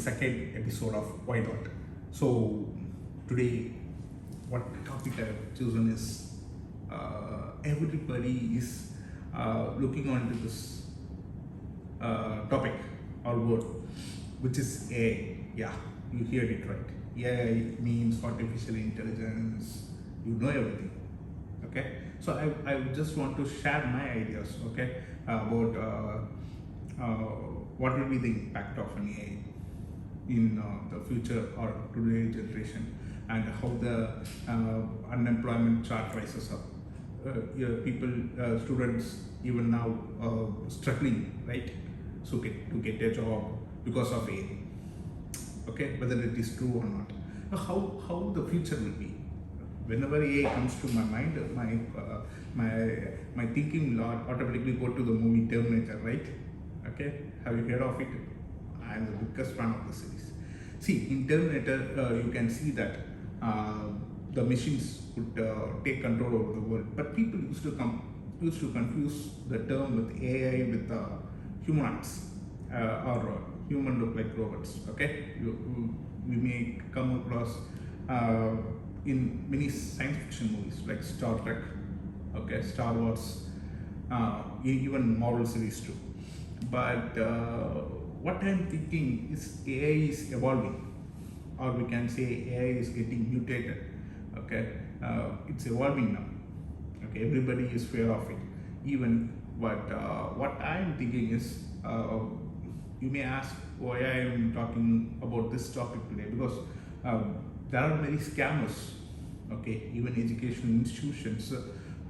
second episode of Why Not. So today, what topic I have chosen is everybody is looking onto this topic or word, which is AI. Yeah, you heard it right. AI means artificial intelligence. You know everything. Okay, so I just want to share my ideas. Okay, about what will be the impact of an AI in the future or today generation, and how the unemployment chart rises up. People, students, even now struggling, right? So to get a job because of AI. Okay, whether it is true or not. How the future will be. Whenever AI comes to my mind, my thinking will automatically go to the movie Terminator, right? Okay, have you heard of it? I am the biggest fan of the series. See, in Terminator, you can see that the machines would take control over the world, but people used to confuse the term with AI with humanoids or human look like robots. Okay, we may come across in many science fiction movies like Star Trek, okay, Star Wars, even Marvel series too. But what I'm thinking is AI is evolving, or we can say AI is getting mutated. Okay, it's evolving now. Okay, everybody is aware of it. Even, but what I'm thinking is, you may ask why I am talking about this topic today, because there are many scammers. Okay, even educational institutions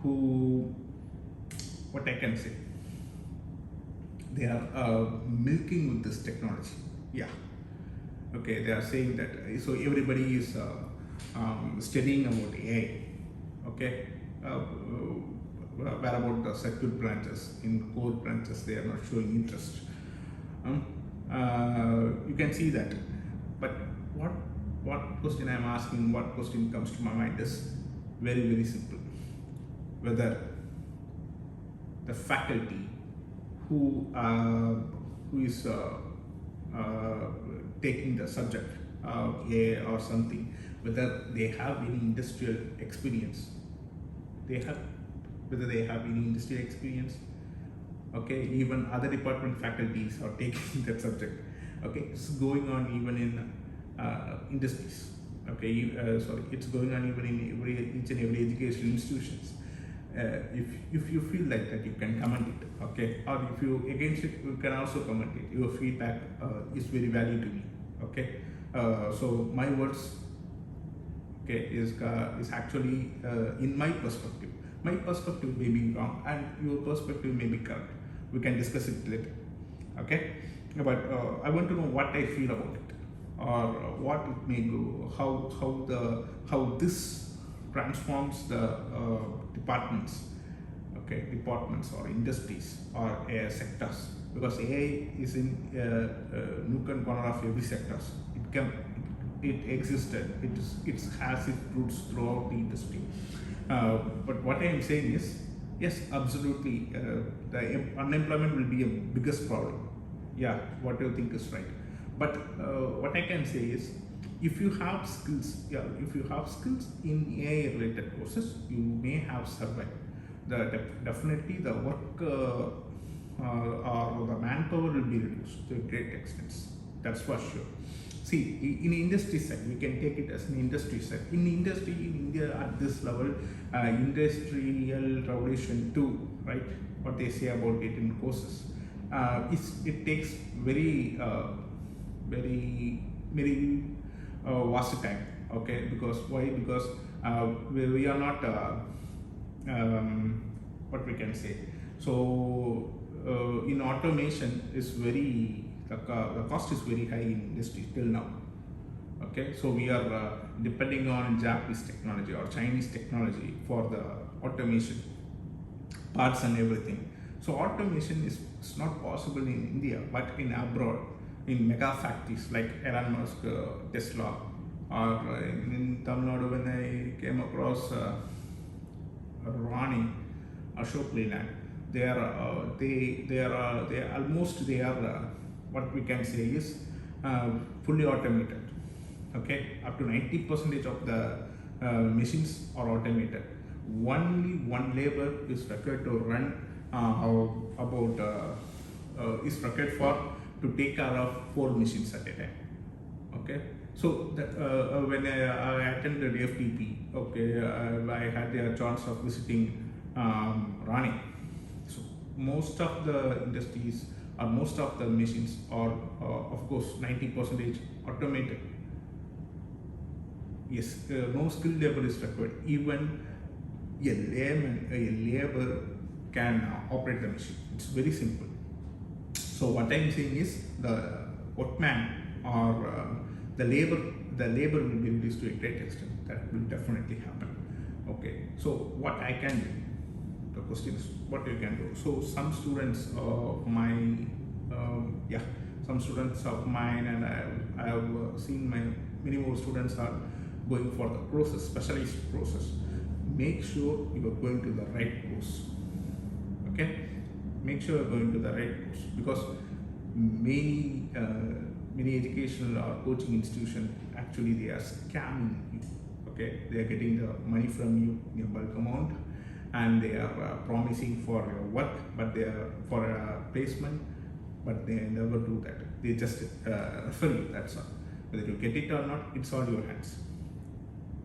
who, what I can say, they are milking with this technology. Yeah. Okay, they are saying that so everybody is studying about AI. Okay, where about the circuit branches? In core branches, they are not showing interest. You can see that. But what question I am asking, what question comes to my mind is very simple. Whether the faculty who is taking the subject AI or something, whether they have any industrial experience, whether they have any industrial experience. Okay, even other department faculties are taking that subject. Okay, it's going on even in industries. Okay, sorry, it's going on even in each and every educational institutions. If you feel like that, you can comment it. Okay, or if you against it, you can also comment it. Your feedback is very valuable to me. Okay, so my words, okay, is actually in my perspective. My perspective may be wrong, and your perspective may be correct. We can discuss it later. Okay, but I want to know what I feel about it, or what it may go, how this transforms the departments, okay, departments or industries or sectors, because AI is in nook and corner of every sectors. It existed. It has its roots throughout the industry. But what I am saying is, yes, absolutely, the unemployment will be a biggest problem. Yeah, what you think is right. But what I can say is, if you have skills, yeah, if you have skills in AI related courses, you may have survived. Definitely the work or the manpower will be reduced to a great extent. That's for sure. See, in industry side, we can take it as an industry side. In industry in India at this level, industrial revolution 2, right? What they say about it in courses, it takes very vast time. Okay, because why? Because we are not what we can say. So in automation is very, the cost is very high in industry till now. Okay, so we are depending on Japanese technology or Chinese technology for the automation parts and everything. So automation is not possible in India, but in abroad, in mega factories like Elon Musk, Tesla, or in Tamil Nadu when I came across Rani, Ashok Leland, they are almost, what we can say is fully automated. Okay, up to 90% of the machines are automated. Only one labor is required to run about is required for to take care of 4 machines at a time. Okay, so that, when I attended FTP, okay, I had the chance of visiting Rani. So most of the industries or most of the machines are of course 90% automated. Yes, no skilled labor is required. Even a labor can operate the machine. It's very simple. So what I'm saying is the workman or the labor will be reduced to a great extent. That will definitely happen. Okay, so what I can do? The question is what you can do. So some students of mine, some students of mine, and I have seen many more students are going for the process, specialized process. Make sure you are going to the right course. Okay, make sure you're going to the right course, because many educational or coaching institutions actually they are scamming you. Okay, they are getting the money from you in a bulk amount, and they are promising for your work, but they are for a placement, but they never do that. They just refer you. That's all. Whether you get it or not, it's all your hands.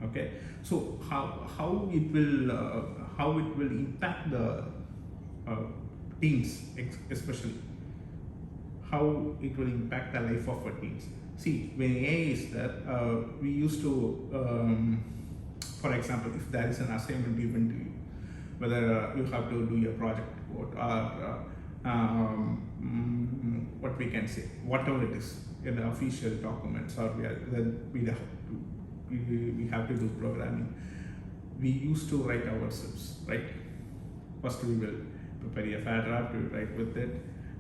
Okay, so how it will impact the teens, especially how it will impact the life of our teens. See, when AI is there, we used to, for example, if there is an assignment given to you, whether you have to do your project report or what we can say, whatever it is in the official documents, or we have to do programming. We used to write ourselves, right? First we will prepare a file draft, we will write with it,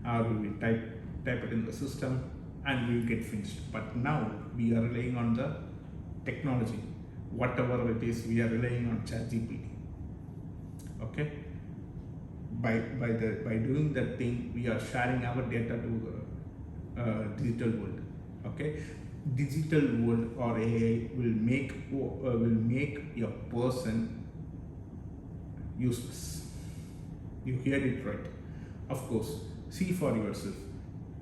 or we will type it in the system, and we will get finished. But now we are relying on the technology. Whatever it is, we are relying on ChatGPT. Okay? By doing that thing, we are sharing our data to the digital world. Okay? Digital world or AI will make a person useless. You heard it right. Of course, see for yourself.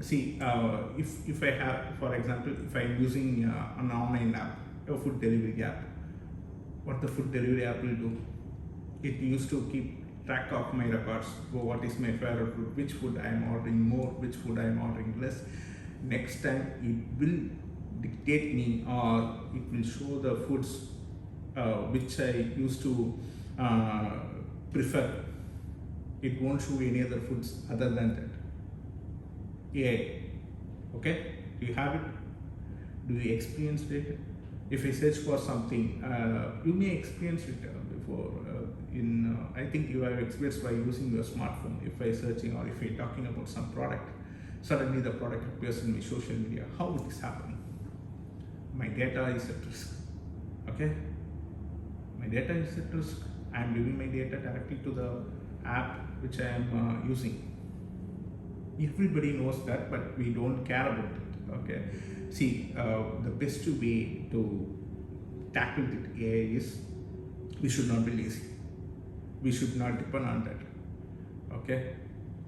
See, if I have, for example, if I am using an online app, a food delivery app, what the food delivery app will do? It used to keep track of my records. What is my favorite food? Which food I am ordering more? Which food I am ordering less? Next time it will dictate me, or it will show the foods which I used to prefer. It won't show any other foods other than that. AI. Okay? Do you have it? Do you experience it? If I search for something, you may experience it before. I think you have experienced by using your smartphone. If I searching or if I talking about some product, suddenly the product appears in my social media. How it is happening? My data is at risk. Okay? My data is at risk. I am giving my data directly to the app which I am using. Everybody knows that, but we don't care about it. Okay? See, the best way to tackle the AI is we should not be lazy. We should not depend on that. Okay?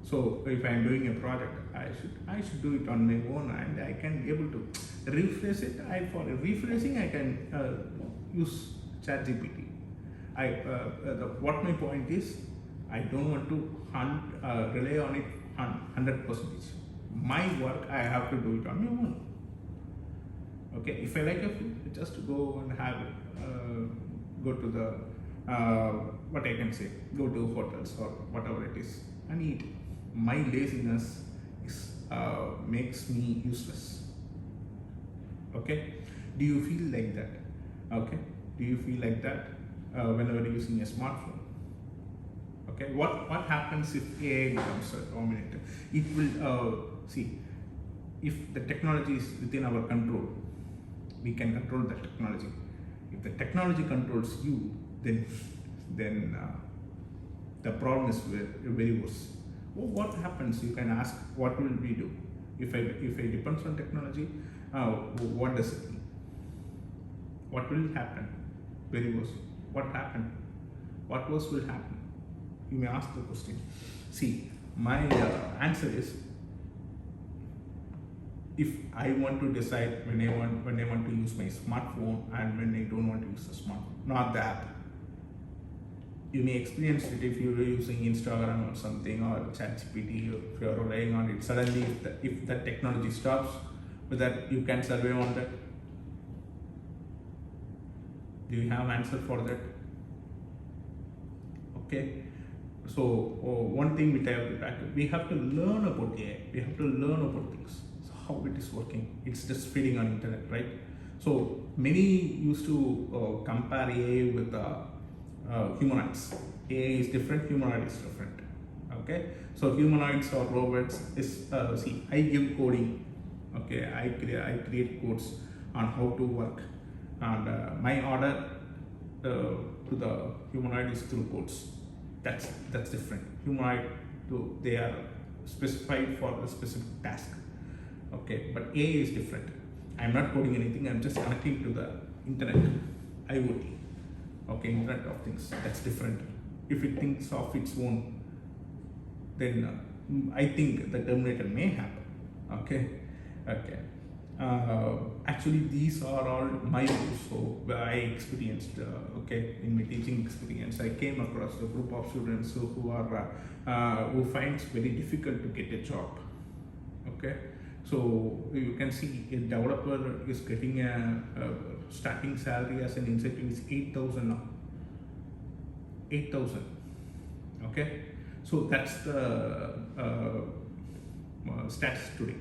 So if I am doing a project, I should do it on my own, and I can be able to rephrase it. For rephrasing, I can use ChatGPT. What my point is, I don't want to rely on it 100%. My work, I have to do it on my own. Okay, if I like a food, just go and have it. Go to the what I can say, go to hotels or whatever it is and eat. My laziness makes me useless. Okay, do you feel like that? Okay, do you feel like that whenever you're using a smartphone? Okay, what happens if AI becomes dominant? It will see, if the technology is within our control, we can control the technology. If the technology controls you, then the problem is very worse. What happens? You can ask, what will we do if I depend on technology? what does it mean? What will happen? Very worst. What happened? What worse will happen? You may ask the question. See, my answer is, if I want to decide when I want to use my smartphone and when I don't want to use the smartphone, not the app. You may experience it if you were using Instagram or something, or ChatGPT, if you are relying on it. Suddenly, if the technology stops, whether you can survive on that. Do you have answer for that? Okay. So one thing which I have to practice, we have to learn about AI. We have to learn about things. So how it is working. It's just feeding on internet, right? So many used to compare AI with humanoids. AI is different, humanoid is different. Okay, so humanoids or robots is see, I give coding. Okay, I create codes on how to work, and my order to the humanoid is through codes. That's different. Humanoid, they are specified for a specific task. Okay, but AI is different. I'm not coding anything. I'm just connecting to the internet, IoT. Okay, Internet of Things. That's different. If it thinks of its own, then I think the Terminator may happen. Okay. Actually, these are all my views. So I experienced, okay, in my teaching experience, I came across a group of students who finds very difficult to get a job. Okay, so you can see a developer is getting a starting salary as an incentive is 8,000 now. 8,000. Okay, so that's the status today.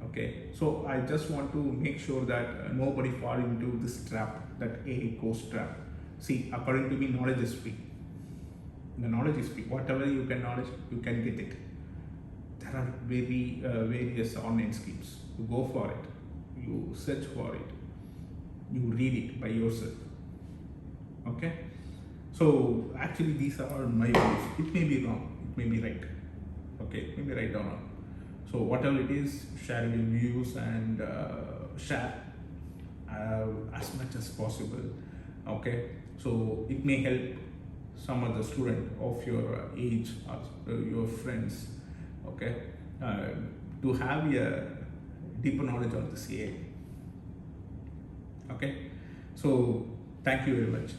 Okay, so I just want to make sure that nobody fall into this trap, that AI ghost trap. See, according to me, knowledge is free. The knowledge is free. Whatever you can knowledge, you can get it. There are various online schemes. You go for it. You search for it. You read it by yourself. Okay. So actually, these are my views. It may be wrong. It may be right. Okay, it may be right or wrong. So whatever it is, share your views and share as much as possible. Okay, so it may help some other student of your age or your friends. Okay, to have a deeper knowledge of this AI. Okay, so thank you very much.